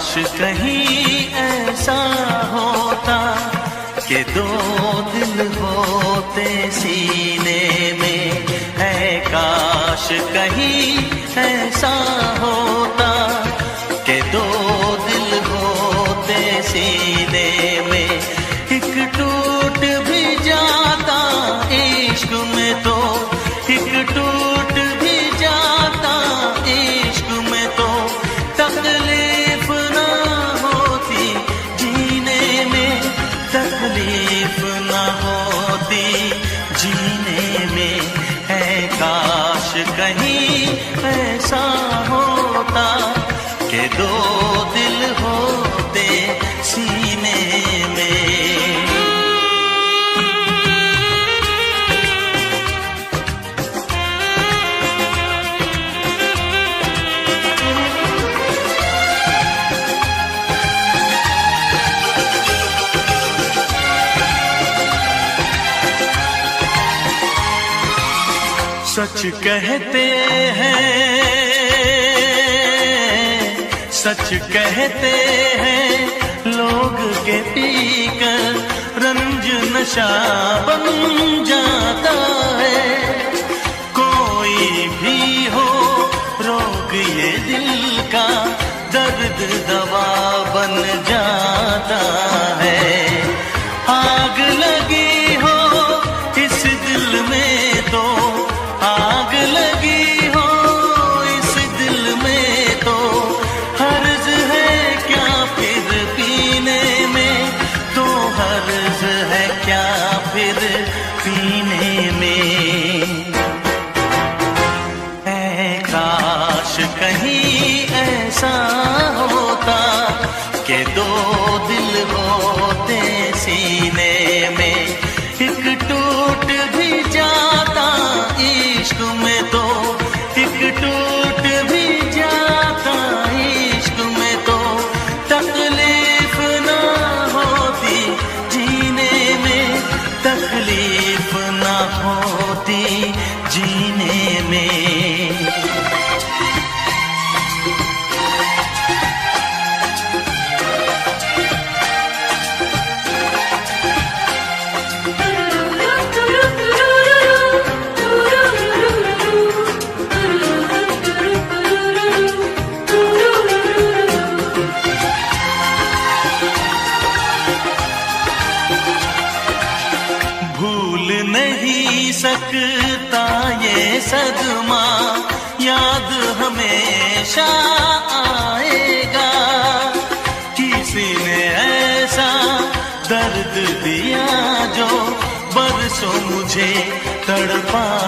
कहीं ऐसा होता कि दो दिल होते सीने में, है काश कहीं ऐसा होता कि दो दिल होते सीने में। एक टूट भी जाता इश्क में तो, एक टूट भी जाता इश्क में तो, तकलीफ ना होती जीने में, तकलीफ ना होती जीने में। है काश कहीं ऐसा होता कि दो दिल होते सीने में। सच कहते हैं, सच कहते हैं लोग के पीकर रंज नशा बन जाता है। कोई भी हो रोग ये दिल का, दर्द दवा बन जाता है। आग लगी हो इस दिल में तो, आग लगी हो इस दिल में तो, हर्ज है क्या फिर पीने में, तो हर्ज है क्या फिर पीने में। है काश कहीं ऐसा होता कि दो दिल होते सीने में। एक टूट भी जाता इश्क में तो, एक टूट भी जाता इश्क में तो, तकलीफ ना होती जीने में, तकलीफ ना होती जीने में। भूल नहीं सकता ये सदमा, याद हमेशा आएगा। किसी ने ऐसा दर्द दिया जो बरसों मुझे तड़पाएगा।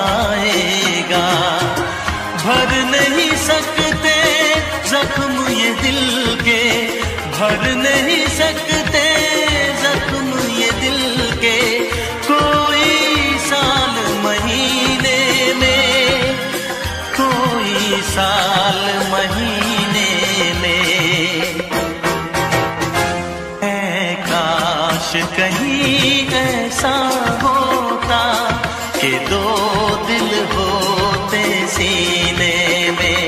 भर नहीं सकते जख्म ये दिल के, भर नहीं सकते जख्म ये दिल के। कोई साल महीने में, कोई साल महीने में। है काश कहीं ऐसा होता कि दो दिल होते सीने में।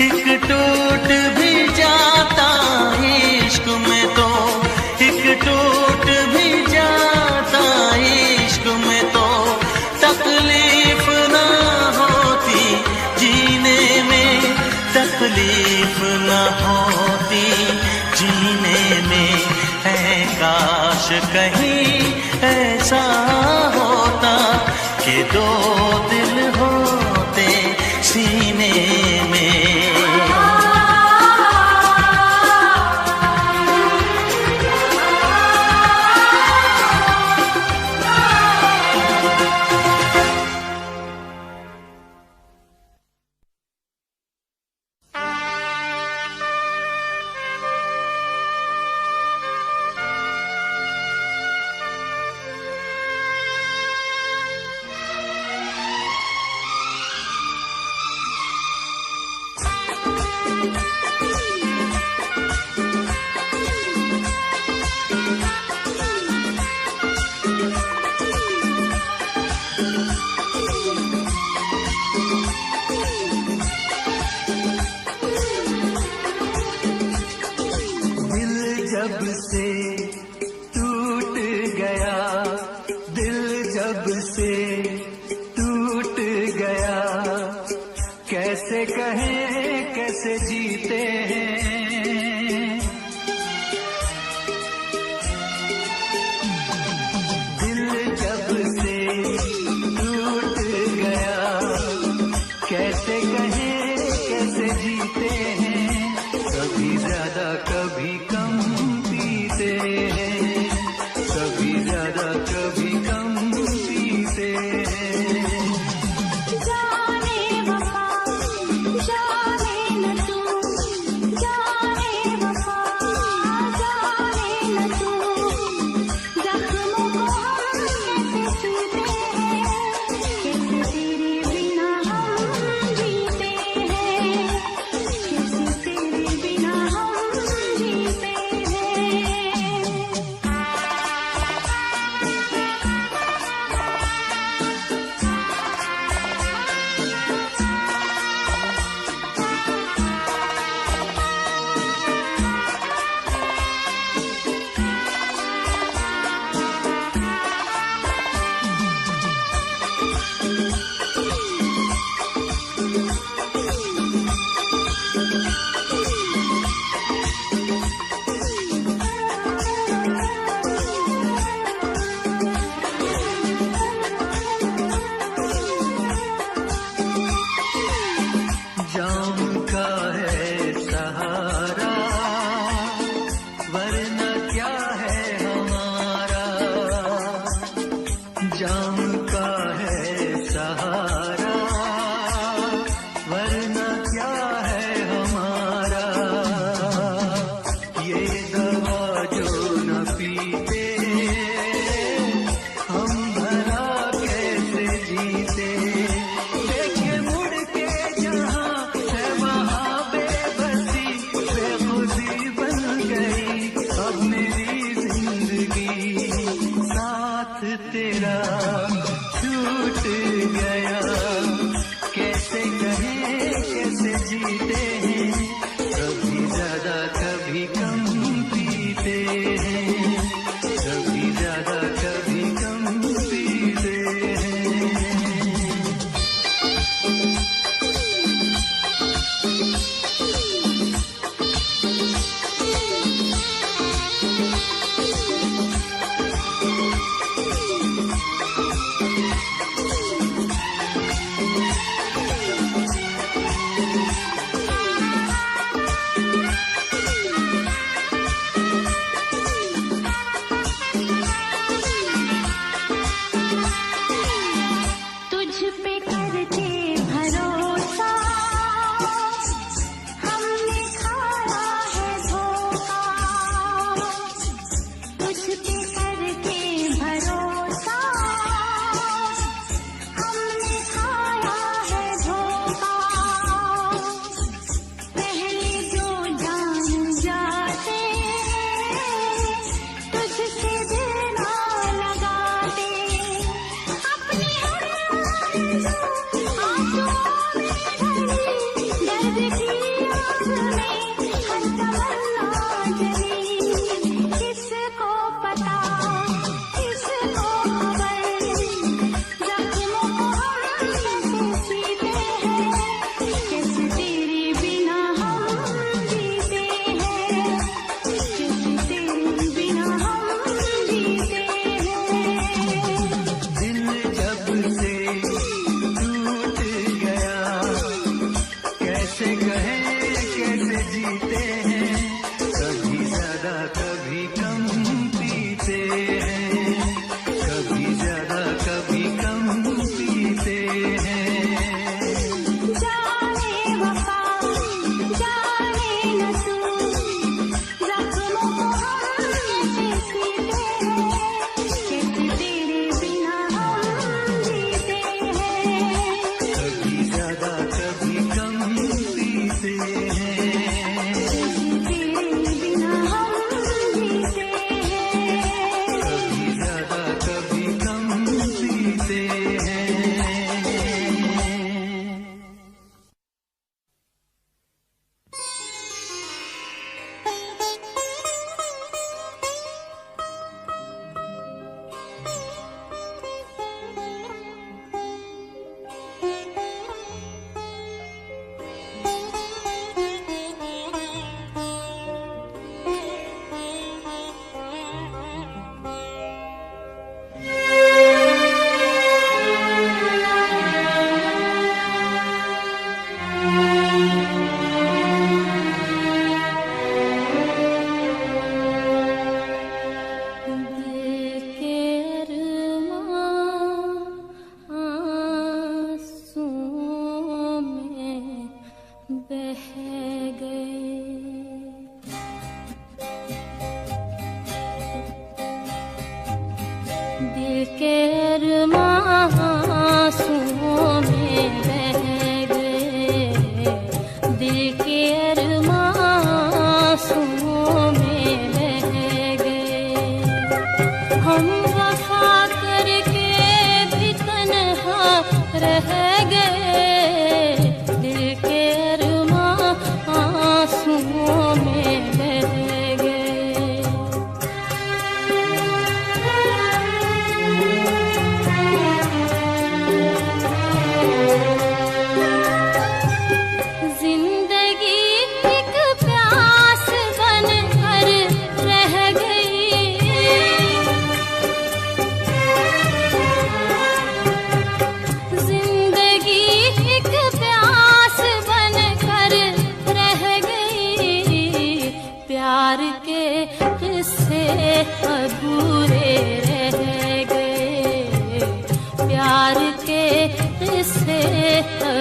एक टूट भी जाता इश्क में तो, एक टूट भी जाता इश्क में तो, तकलीफ ना होती जीने में, तकलीफ ना होती जीने में। है काश कहीं ऐसा होता कि दो दिल होते सीने में। कैसे कहें कैसे जीते हैं। दिल जब से टूट गया, कैसे कहें कैसे जीते हैं। कभी ज्यादा कभी कम पीते हैं, कभी ज्यादा कभी कम पीते हैं। जाम का है सहारा, वरना क्या है हमारा। ये दवा जो न पीते हम भला कैसे जीते। देखे मुड़ के जहाँ है वहाँ बेबसी, बेखुदी बन गई अब मेरी जिंदगी। साथ तेरा छूट गया, कैसे कहें कैसे जीते हैं। कभी ज्यादा कभी कम पीते हैं, कभी ज्यादा कभी कम पीते हैं। कभी कम पीते हैं, कभी ज्यादा कभी कम पीते हैं। जाने वफा जाने न तू, जख्मों को हम कैसे सीते हैं, कैसे तेरे बिना हम जीते हैं। कभी ज्यादा कभी कम पीते हैं।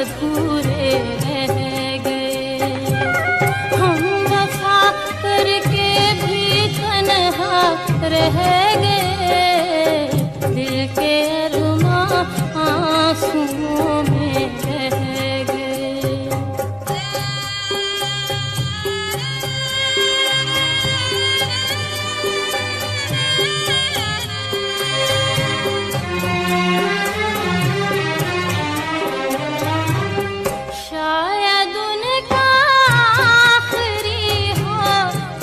अधूरे रह गए। हम वफा करके भी तन्हा रह गए, दिल के अरमां आंसुओं में रह गए। शायद उनका आखिरी हो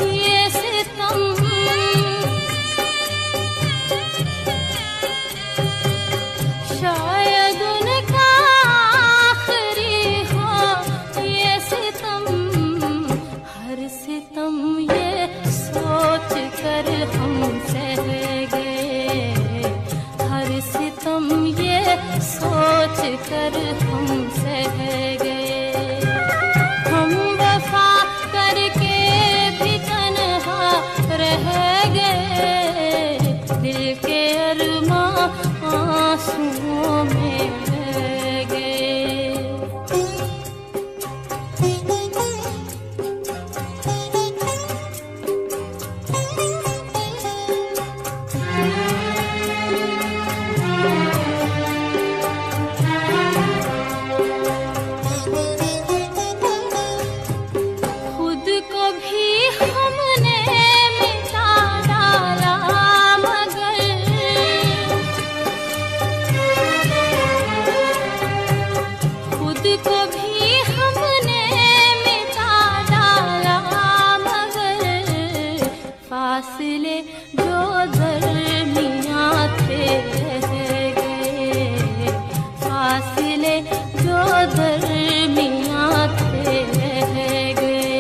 ये सितम, शायद उनका आखिरी हो ये सितम। हर सितम ये सोच कर हम सह गए, हर सितम ये सोच कर हम सह गए। हम वफा करके भी तन्हा रह गए, दिल के अरमां आंसुओं में रह गए। खुद को भी हमने मिटा डाला, मगर खुद को भी हमने मिटा डाला, मगर फासले जो दरमियां थे रह गए, फासले जो दरमियां थे रह गए।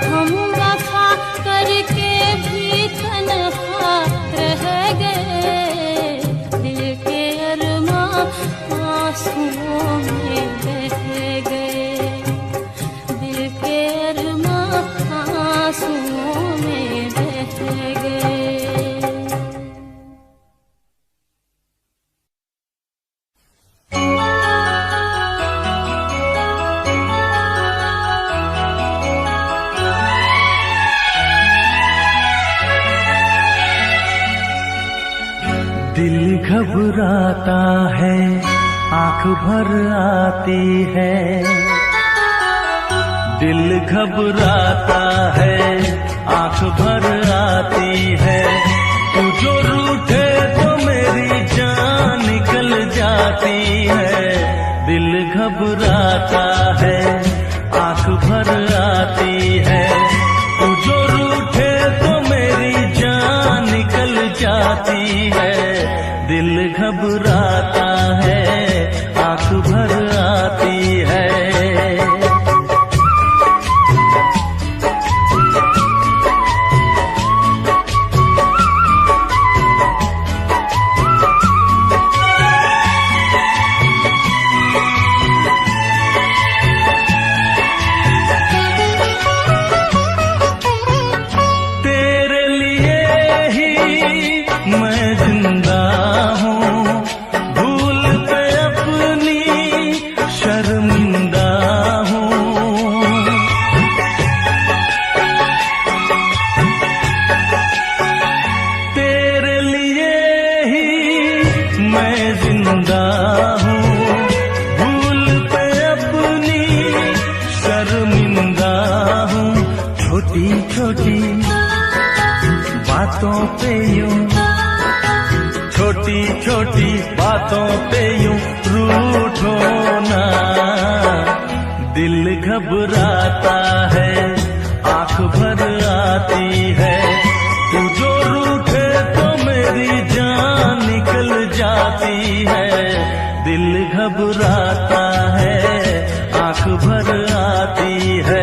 हम वफा करके भी तन्हा रह गए, दिल के अरमां आंसुओं में बह गए, दिल के अरमां आंसुओं में बह गए। दिल घबराता है, आंख भर आती है, दिल घबराता है, आंख भर आती है। तू जो रूठे तो मेरी जान निकल जाती है। दिल घबराता है, आंख भर आती है। तू जो रूठे तो मेरी जान निकल जाती है। दिल घबराता है, आंख भर आती है। तेरे लिए ही मैं जिंदा हूँ, भूल पे अपनी शर्मिंदा हूँ। तेरे लिए ही मैं जिंदा हूँ, भूल पे अपनी शर्मिंदा हूँ। छोटी छोटी बातों पे यूं, छोटी छोटी बातों पे यूं रूठो ना। दिल घबराता है, आंख भर आती है। तू जो रूठे तो मेरी जान निकल जाती है। दिल घबराता है, आंख भर आती है।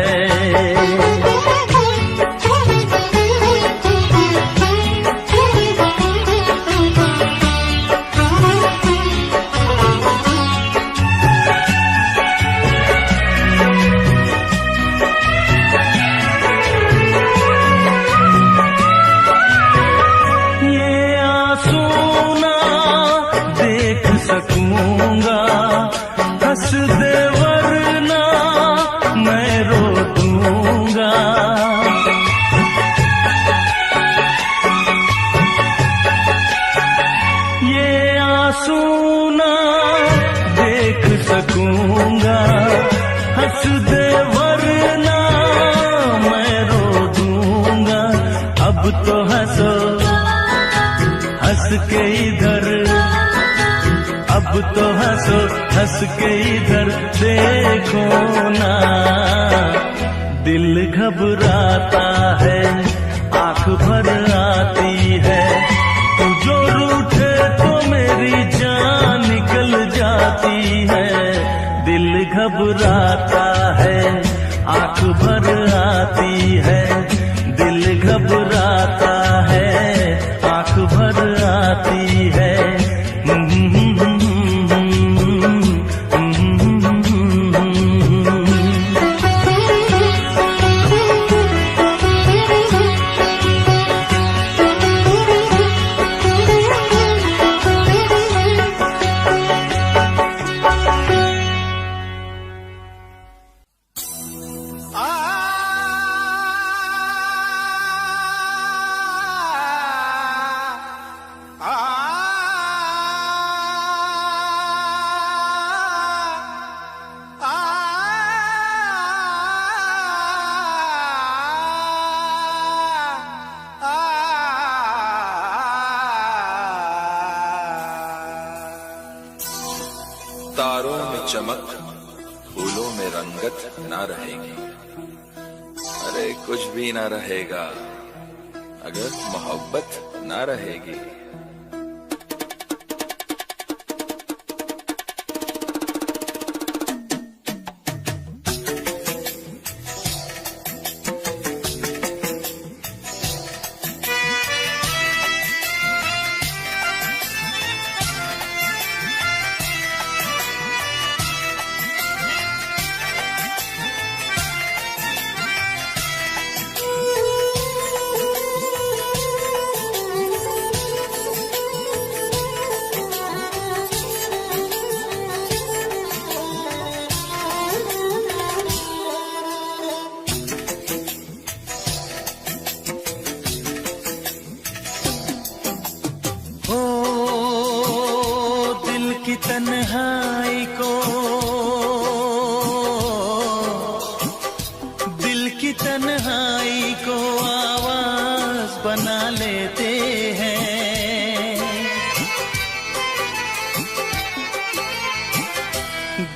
दूंगा, हंस दे वरना मैं रो दूंगा। अब तो हंसो हंस के इधर, अब तो हंसो हंस के इधर देखो ना। दिल घबराता है, आंख भर आती है, तू जो रूठे तो मेरी जान निकल जाती है। दिल घबराता है, आंख भर आती है, दिल घबराता है, आंख भर आती है। तारों में चमक, फूलों में रंगत ना रहेगी। अरे कुछ भी ना रहेगा अगर मोहब्बत ना रहेगी। तन्हाई को, दिल की तन्हाई को आवाज बना लेते हैं।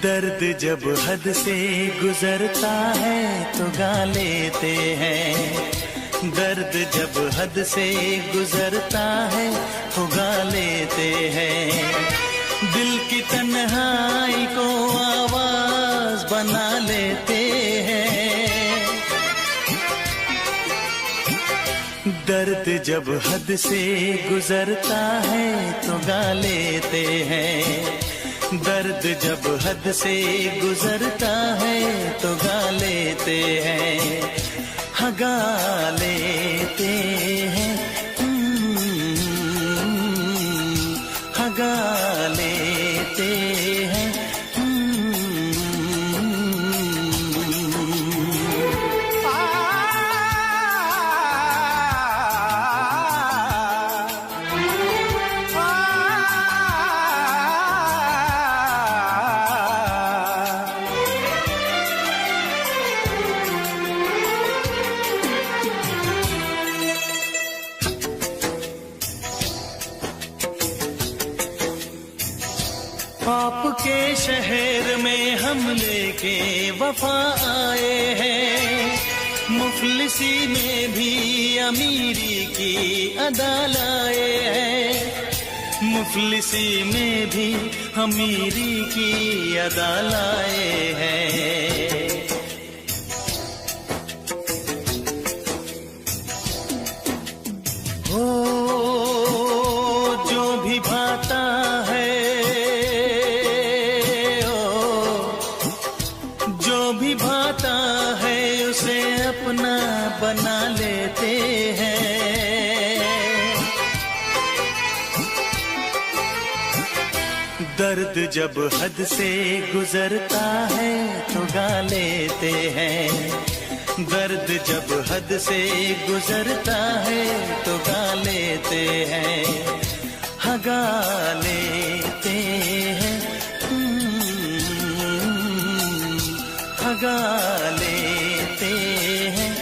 दर्द जब हद से गुजरता है तो गा लेते हैं। दर्द जब हद से गुजरता है तो गा लेते हैं। दिल की तन्हाई को आवाज बना लेते हैं। दर्द जब हद से गुजरता है तो गा लेते हैं। दर्द जब हद से गुजरता है तो गा लेते हैं। हाँ गा लेते हैं, हाँ गा लेते हैं। आपके शहर में हम लेके वफा आए हैं। मुफलिसी में भी अमीरी की अदा लाए हैं। मुफलिसी में भी अमीरी की अदा लाए हैं। हो जो भी भाता है, भाता है उसे अपना बना लेते हैं। दर्द जब हद से गुजरता है तो गा लेते हैं। दर्द जब हद से गुजरता है तो गा लेते हैं। हाँ गा लेते हैं। भगा लेते हैं।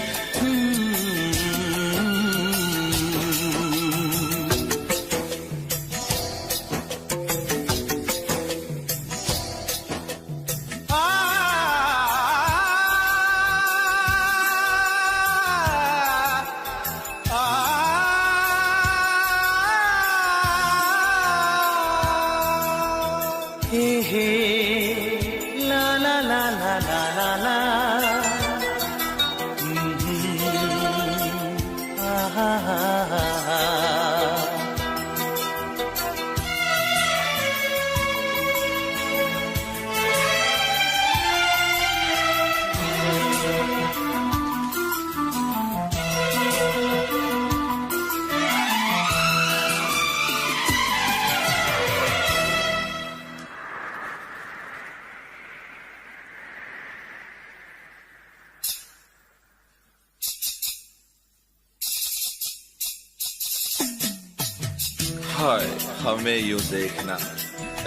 हाय हमें यूं देखना,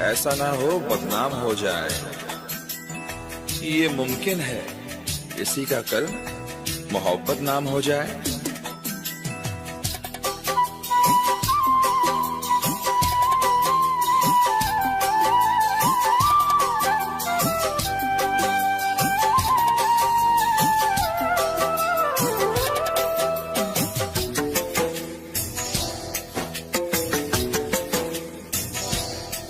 ऐसा ना हो बदनाम हो जाए। ये मुमकिन है किसी का कल मोहब्बत नाम हो जाए।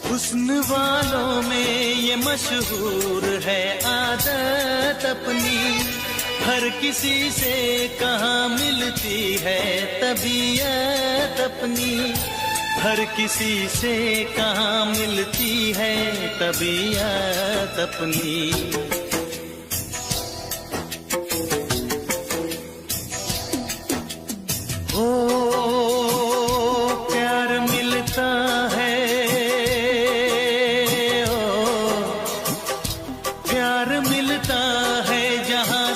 हुस्न वालों में ये मशहूर है आदत अपनी, हर किसी से कहाँ मिलती है तबीयत अपनी, हर किसी से कहाँ मिलती है तबीयत अपनी। ओ प्यार मिलता है,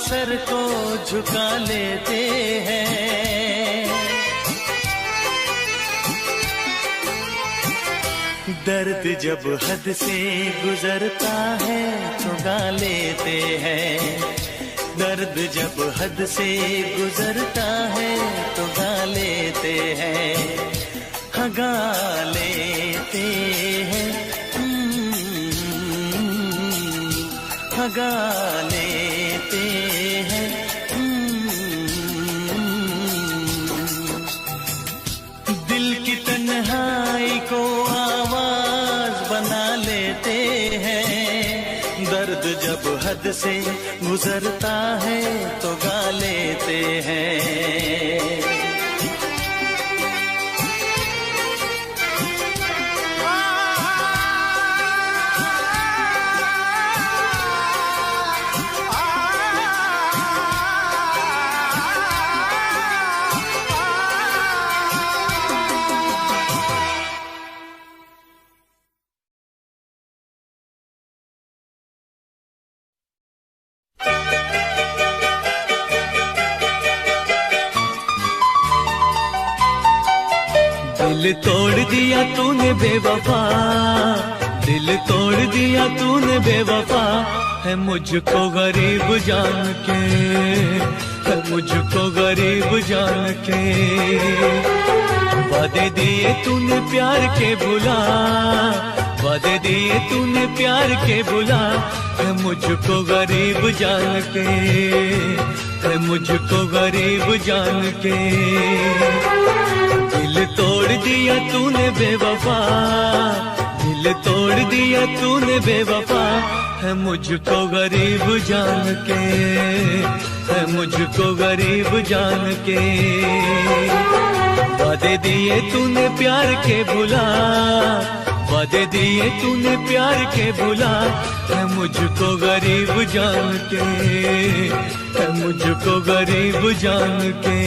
सर को झुका लेते हैं। दर्द जब हद से गुजरता है तो गा लेते हैं, दर्द जब हद से गुजरता है तो गा लेते हैं, गा लेते हैं, गा लेते हैं। दिल की तन्हाई को आवाज बना लेते हैं, दर्द जब हद से गुजरता है तो गा लेते हैं। दिल तोड़ दिया तूने बेवफा, दिल तोड़ दिया तूने बेवफा, है मुझको गरीब जान के, है मुझको गरीब जान के। वादे दिए तूने प्यार के भुला, वादे दिए तूने प्यार के भुला, है मुझको गरीब जान के, है मुझको गरीब जान के। दिल तोड़ दिया तूने बेवफा, दिल तोड़ दिया तूने बेवफा, है मुझको गरीब जान के, है मुझको गरीब जान के। वादे दिए तूने प्यार के भुला, वादे दिए तूने प्यार के भुला, है मुझको गरीब जान के, है मुझको गरीब जान के।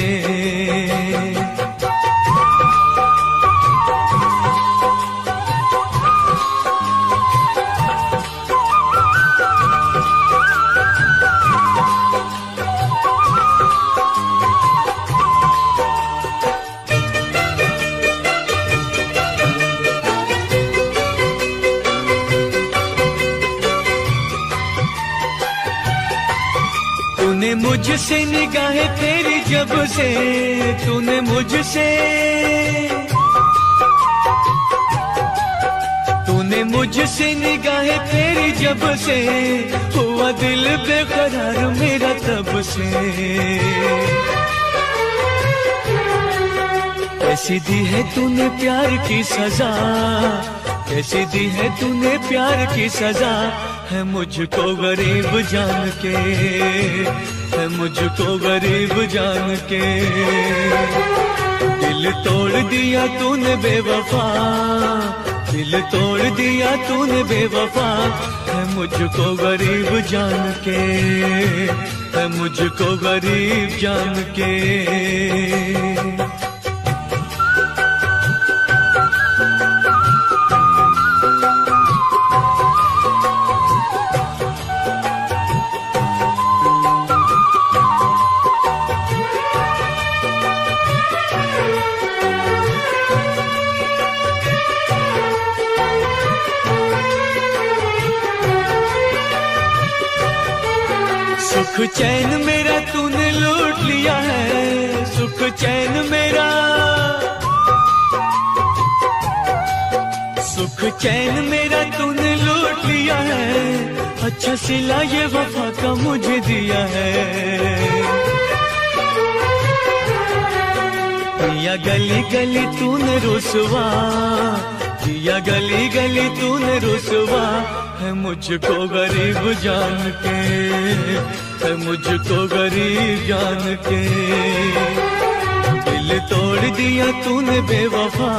तूने मुझसे निगाहें फेरी जब से, तूने मुझसे निगाहें फेरी जब से, हुआ दिल बेकरार मेरा तब से। कैसी दी है तूने प्यार की सजा, कैसी दी है तूने प्यार की सजा, है मुझको गरीब जान के, है मुझको गरीब जान के। दिल तोड़ दिया तूने बेवफा, दिल तोड़ दिया तूने बेवफा, है मुझको गरीब जान के, है मुझको गरीब जान के। सुख चैन मेरा तूने लूट लिया है, सुख चैन मेरा, सुख चैन मेरा तूने लूट लिया है। अच्छा सिला ये वफा का मुझे दिया है। पिया गली गली तूने रुसवा, पिया गली गली तूने रुसवा, है मुझको गरीब जान के, है मुझको गरीब जान के। दिल तोड़ दिया तूने बेवफा,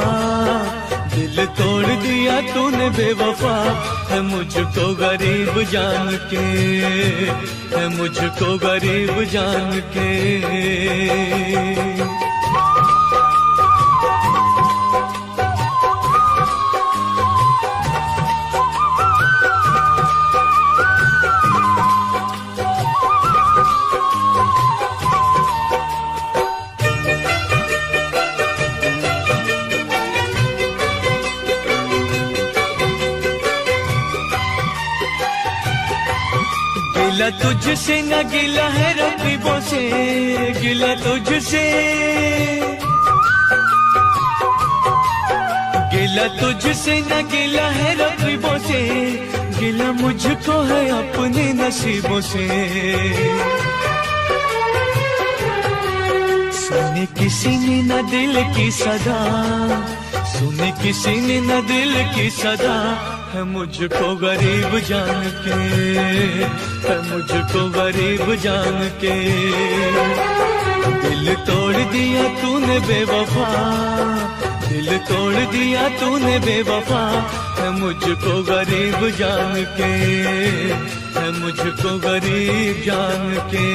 दिल तोड़ दिया तूने बेवफा, है मुझको गरीब जान के, है मुझको गरीब जान के। गिला तुझसे न गिला है रकीबों से, गिला तुझसे, गिला तुझसे न गिला है रकीबों से, गिला मुझको है अपने नसीबों से। सुने किसी ने न दिल की सदा, सुने किसी ने न दिल की सदा, है मुझको गरीब जान के, है मुझको गरीब जान के। दिल तोड़ दिया तूने बेवफा, दिल तोड़ दिया तूने बेवफा, है मुझको गरीब जान के, है मुझको गरीब जान के।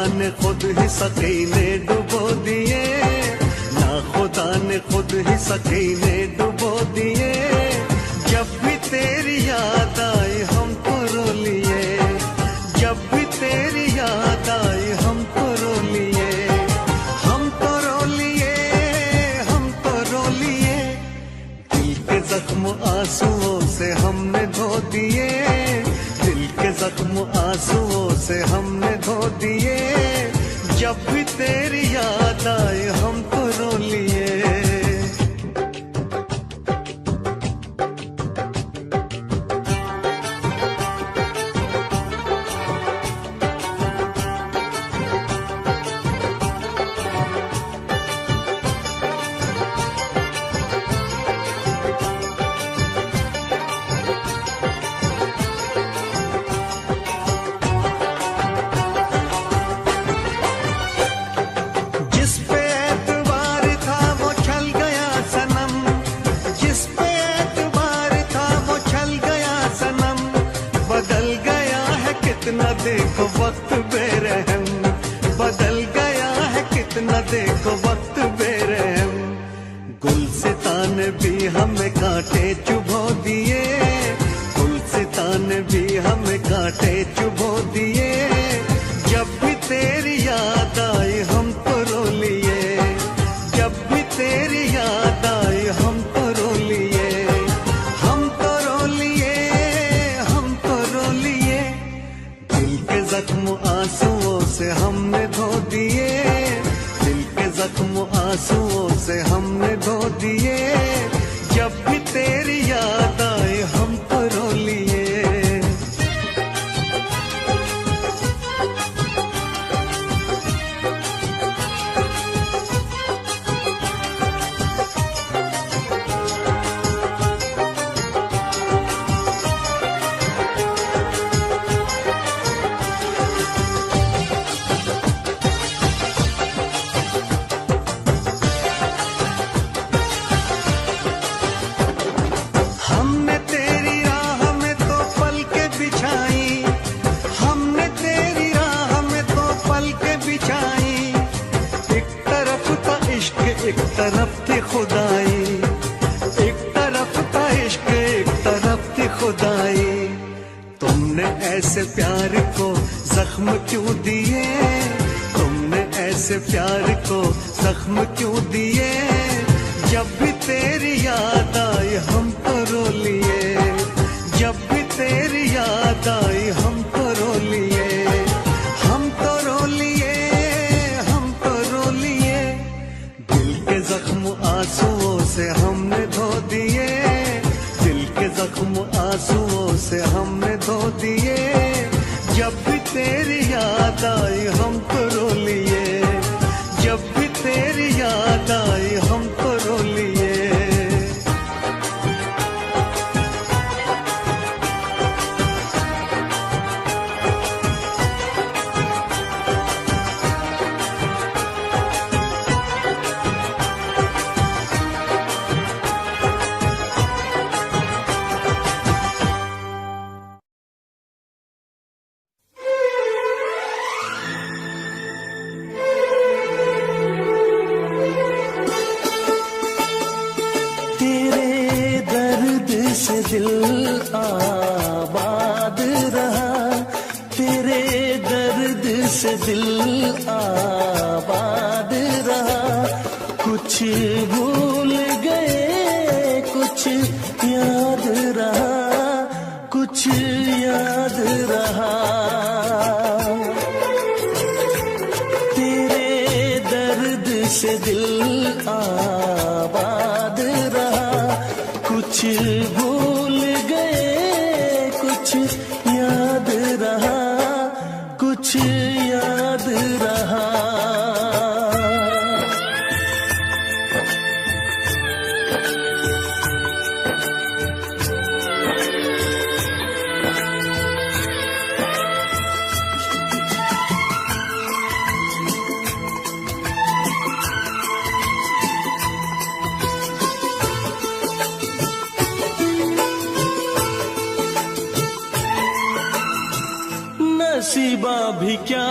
ने खुद ही सकीने डुबो दिए, ना खुदा ने खुद ही सकीने डुबो दिए। जब भी तेरी याद आई हमको रो लिए, जब भी तेरी याद आई हमको रो लिए, हम तो रो लिए, हम तो रो लिए। दिल के जख्म आंसुओं से हमने धो दिए, दिल के जख्म आंसुओं से हमने धो दिए। जब भी तेरी याद आई हमको रो लिए। देखो वक्त बेरहम, बदल गया है कितना देखो वक्त बेरहम। गुलसितान भी हमें कांटे चुभो दिए, गुलसितान भी हमें कांटे चुभो दिए। जब भी तेरी याद आई हम तो रो लिए, जब भी तेरी याद आई हम तो रो लिए, हम तो रो लिए, हम तो रो लिए। दिल के जख्म आंसुओं से हमने धो दिए, दिल के जख्म आंसुओं से हमने धो दिए। जब भी तेरी याद आए हम तो रो लिए। एक तरफ थी खुदाई, एक तरफ था इश्क, एक तरफ थी खुदाई। तुमने ऐसे प्यार को जख्म क्यों दिए, तुमने ऐसे प्यार को जख्म क्यों दिए। जब भी तेरी याद आई हम तो रो लिए, जब भी तेरी याद आई हम तो रो लिए, हम तो रो लिए, हम तो रो लिए। दिल के जख्म आंसुओं से हमने धो दिए, दिल के जख्म आंसुओं से हमने धो दिए। जब भी तेरी याद आई हम तो रो लिए, जब भी तेरी याद आई हम तो रो लिए। दिल आबाद रहा, तेरे दर्द से दिल आबाद रहा। कुछ भूल गए कुछ याद रहा, कुछ याद रहा। तेरे दर्द से दिल आबाद रहा। कुछ भूल गए कुछ याद रहा, कुछ याद रहा। नसीबा भी क्या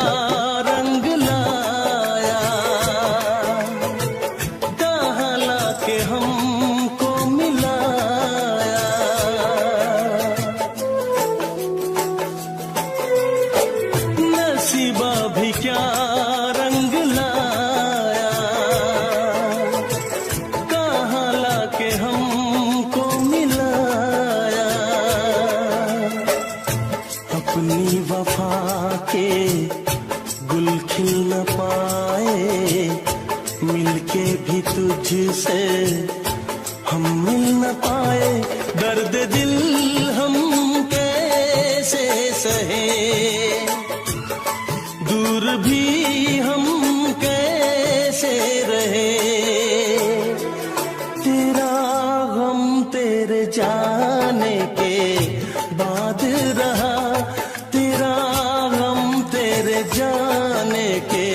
रंग मिलके भी तुझसे हम मिल न पाए, दर्द दिल हम कैसे सहे, दूर भी हम कैसे रहे। तेरा गम तेरे जाने के बाद रहा, तेरा गम तेरे जाने के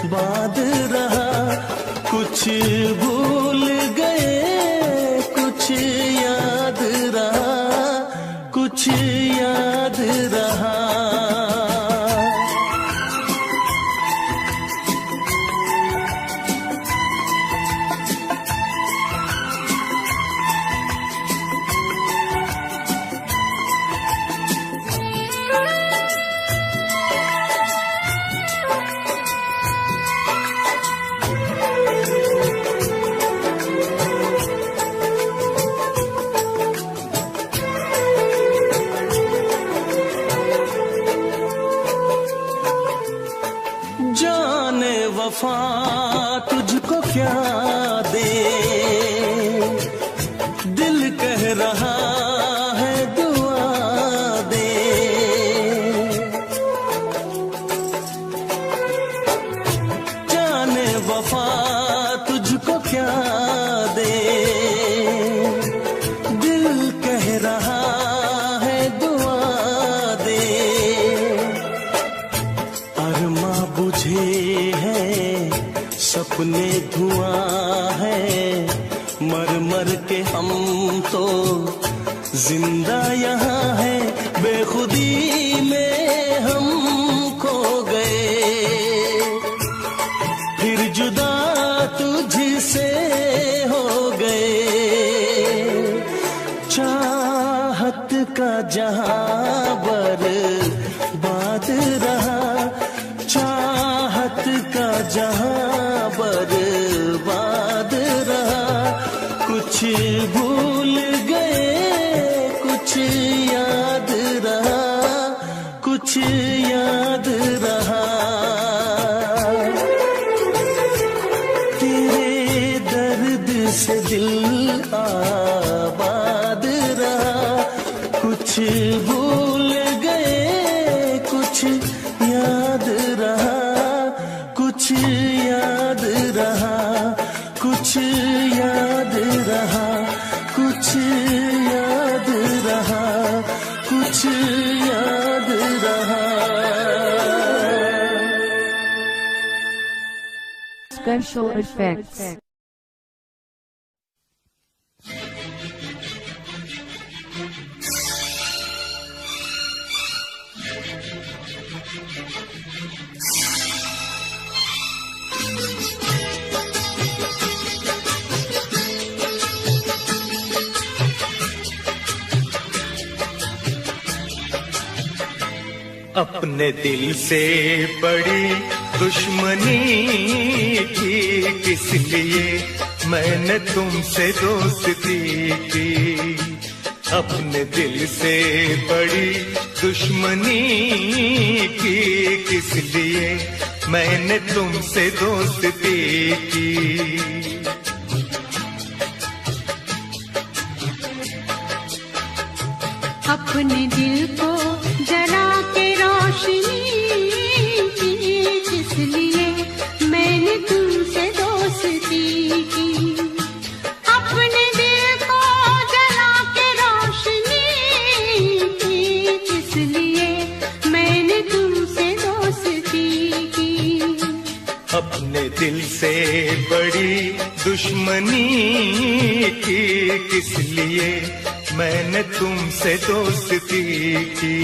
बाद रहा। कुछ भूल गए कुछ याद रहा, कुछ याद रहा। जाने वफा तुझको क्या दे, दिल कह रहा है दुआ दे। जाने वफा तुझको क्या दे, दिल कह रहा है दुआ दे। अरमा बुझे हैं सपने धुआं है, मर मर के हम तो जिंदा यहाँ है। बेखुदी में हम खो गए, फिर जुदा तुझसे हो गए। चाहत का जहां बर्बाद रहा, चाहत का जहां बर्बाद रहा। कुछ भूल गए कुछ याद रहा, कुछ याद रहा। तेरे दर्द से दिल आबाद रहा। कुछ भूल गए कुछ याद रहा, कुछ याद रहा, कुछ याद रहा, कुछ याद रहा, कुछ याद रहा। Special effects. अपने दिल से बड़ी दुश्मनी की किस लिए मैंने तुमसे दोस्ती की। अपने दिल से बड़ी दुश्मनी की किस लिए मैंने तुमसे दोस्ती की। अपने दिल को जला के रोशनी की किस लिए मैंने तुमसे दोस्ती की। अपने दिल को जला के रोशनी की किस लिए मैंने तुमसे दोस्ती की। अपने दिल से बड़ी दुश्मनी की किस लिए मैंने तुमसे दोस्ती की।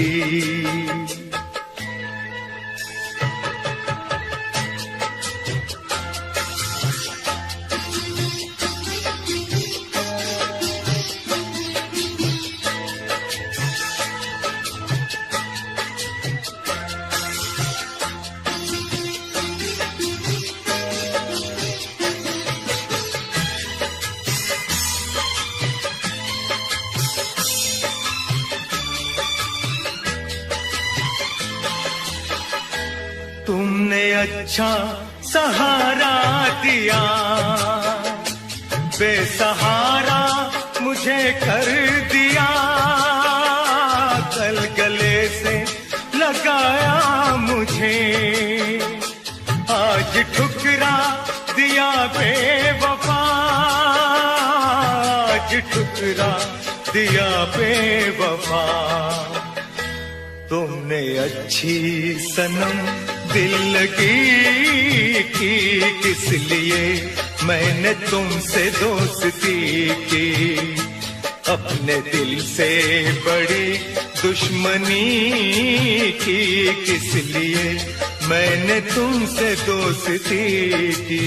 तुमने अच्छा सहारा दिया, बेसहारा मुझे कर दिया, गल गले से लगाया मुझे, आज ठुकरा दिया बेवफा, आज ठुकरा दिया बेवफा। तुमने अच्छी सनम दिल लगी की, किस लिए मैंने तुमसे दोस्ती की, अपने दिल से बड़ी दुश्मनी की, किस लिए मैंने तुमसे दोस्ती की।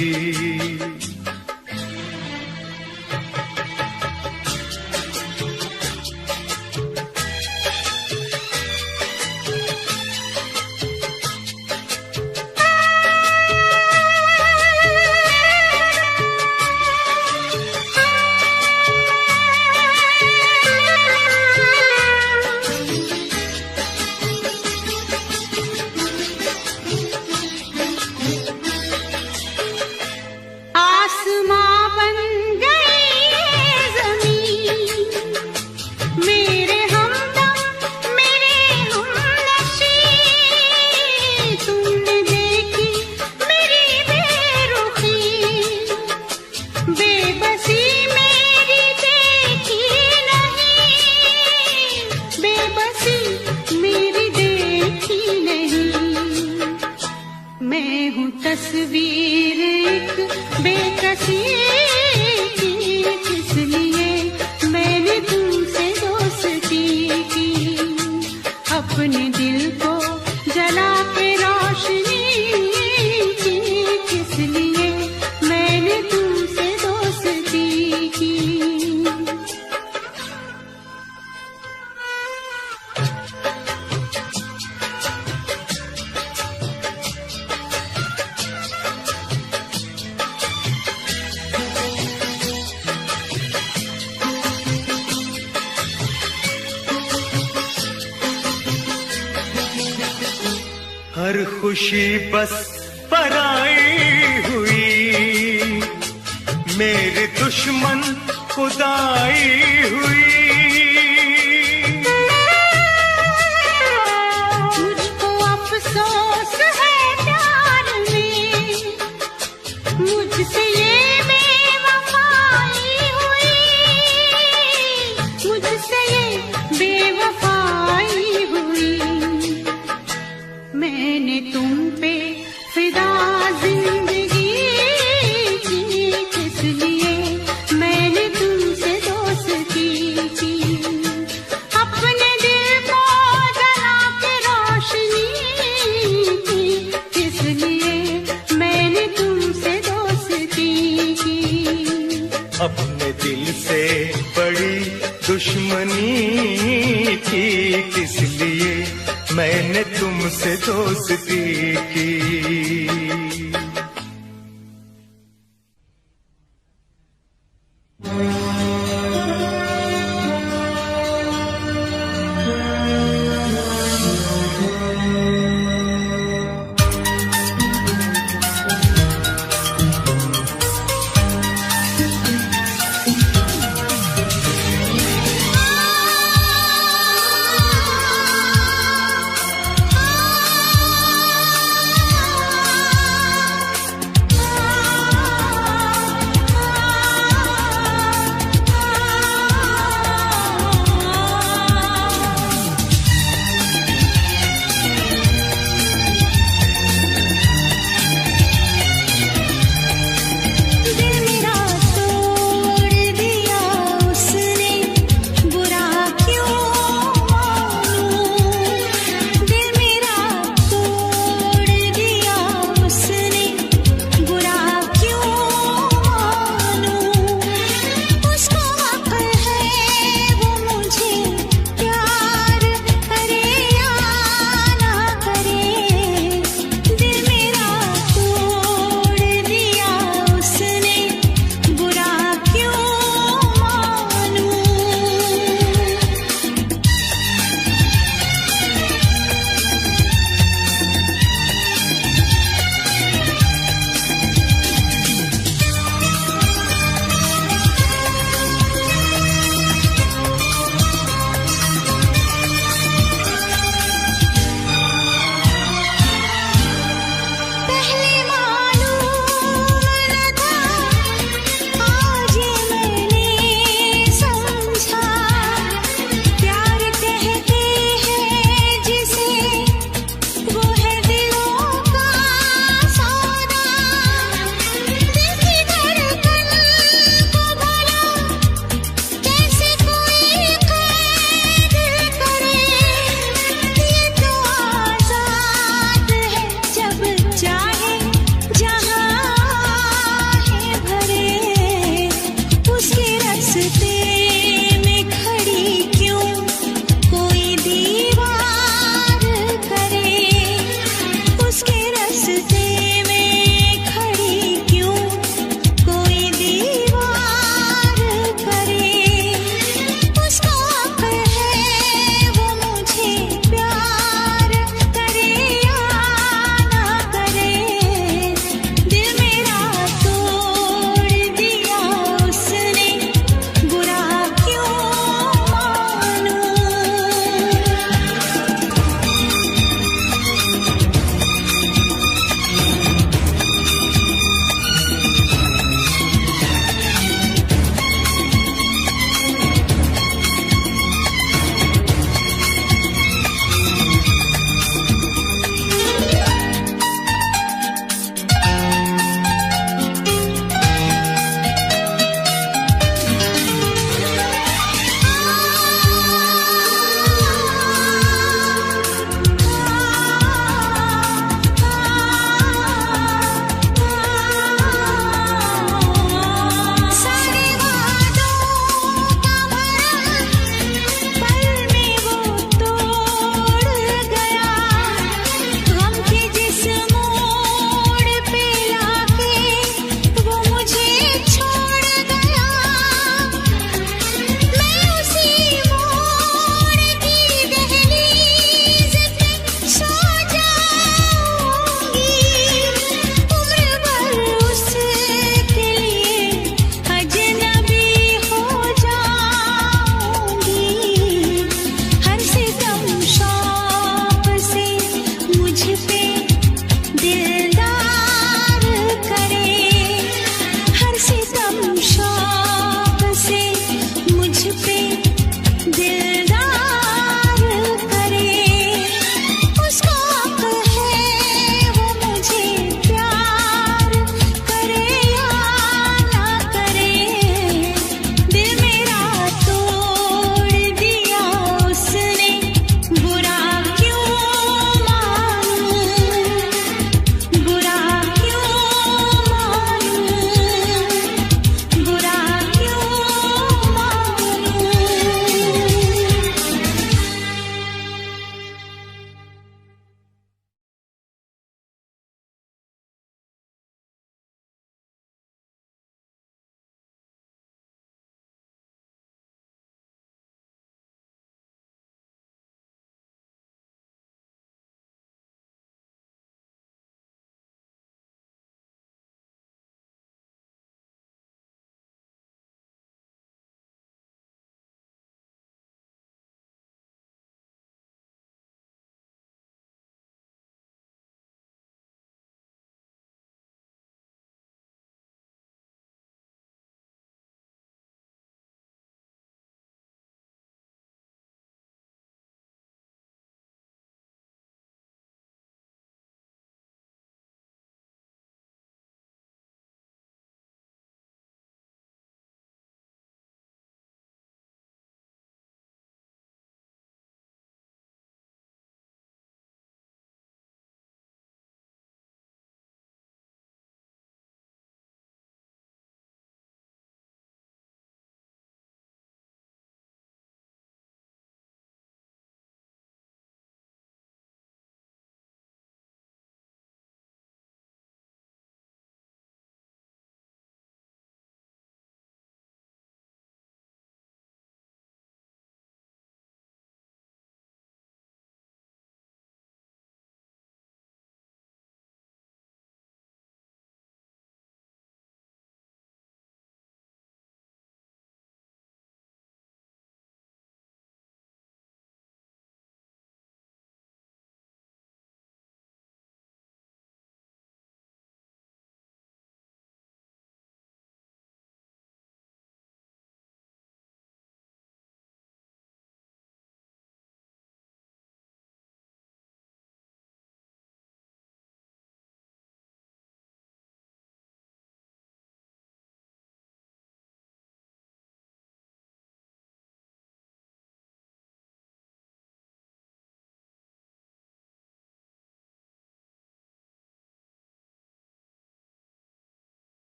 तस्वीर एक बेकसी की, किस लिए मैंने तुमसे दोस्ती की, अपने दिल को जला के रोशनी की, किस लिए मैंने तुमसे दोस्ती की। हर खुशी बस पराई हुई, मेरे दुश्मन खुदाई हुई, मुझको अफसोस है प्यार में, मुझसे ये बेवफाई हुई, मुझसे ये बेवफाई हुई, मैंने तुम पे फिदा जिंदगी की, किस लिए मैंने तुमसे दोस्ती की, अपने दिल को जला के रोशनी की, किस लिए मैंने तुमसे दोस्ती की, अपने दिल से बड़ी दुश्मनी की, किस लिए मैंने तुमसे दोस्ती की।